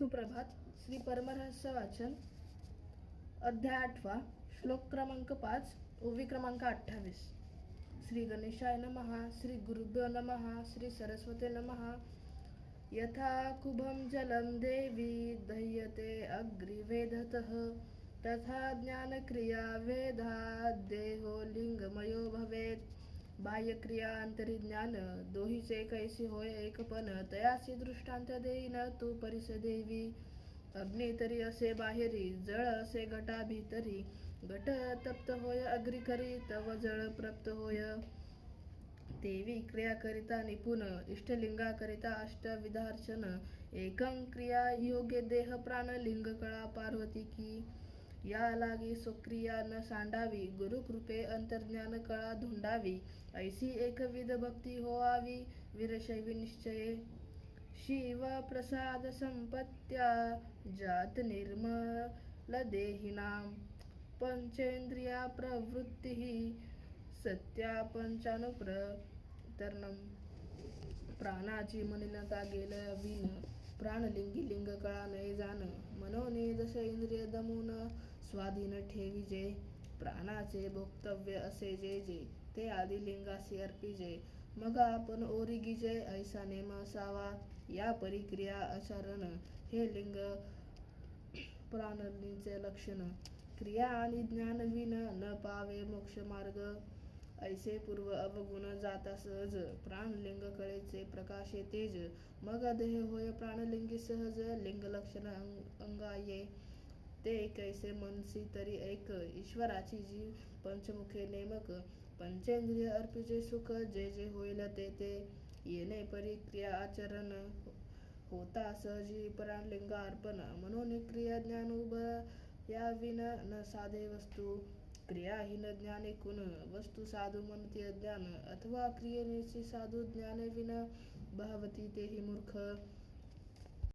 सुप्रभात. श्री परमरहस्य वाचन, अध्याय 8, श्लोक क्रमांक 5, ओवी क्रमांक 28. श्री गणेशाय नमः. श्री गुरुभ्यो नमः. श्री सरस्वते नमः. यथा कुभं जलं देवी दह्यते अग्निवेदतः तथा ज्ञानक्रिया वेदात् देहो लिंगमयो भवेत्. बाह्यक्रिया अंतरिज्ञान दोहीचे कैसे होय एकपण, तयासी दृष्टांत देईन तू परिस देवी. अग्नी तरी असे बाहेरी, जळ असे घटा भीतरी. घट तप्त होय अग्री करी, तव जळ प्रप्त होय. देवी क्रिया करिता निपुण, इष्टलिंगा करिता अष्टविधार्चन. एकं क्रिया योग्य देह प्राण लिंग कळा पार्वती की. या लागी स्वक्रिया न सांडावी, गुरुकृपे अंतर्ज्ञान कळा धुंडावी. ऐसी एकविध भक्ती होवावी वीरशैवी निश्चये. शिव प्रसाद संपत्त्या जात निर्मल देहिनां. पंचेंद्रिया प्रवृत्ती सत्या पंचानुप्रतरणम्. प्राणाची मलिनता गेलविन, प्राणलिंगी लिंग कळा नये जाण. मनोने जसे इंद्रिय दमून स्वाधीन ठेविजे. प्राणाचे भोक्तव्य असे जे जे, ते आधी लिंगासी अर्पिजे. मग आपण ओरिगिजे, ऐसा नेम असावा. या परिक्रिया आचरण, हे लिंग प्राणलीचे लक्षण. क्रिया आणि ज्ञान विन न पावे मोक्ष मार्ग. ऐसे पूर्व अवगुण जाता सहज, प्राणलिंग कळेचे प्रकाशे तेज. मग देह होय प्राणलिंगी सहज, लिंग लक्षण अंगाये. ते कैसे मनसी तरी ऐक, ईश्वराची जी पंचमुखे नेमक. पंचेंद्रिय अर्पिजे सुख, जे जे होईल ते ते. येणे परिक्रिया आचरण, होता सहजी प्राणलिंग अर्पण. म्हणून क्रिया ज्ञान या विन न साधे वस्तू. क्रियाहीन ज्ञान एकूण, वस्तू साधू म्हणती अज्ञान. अथवा क्रियेनेची साधू ज्ञान विन भावती तेही मूर्ख.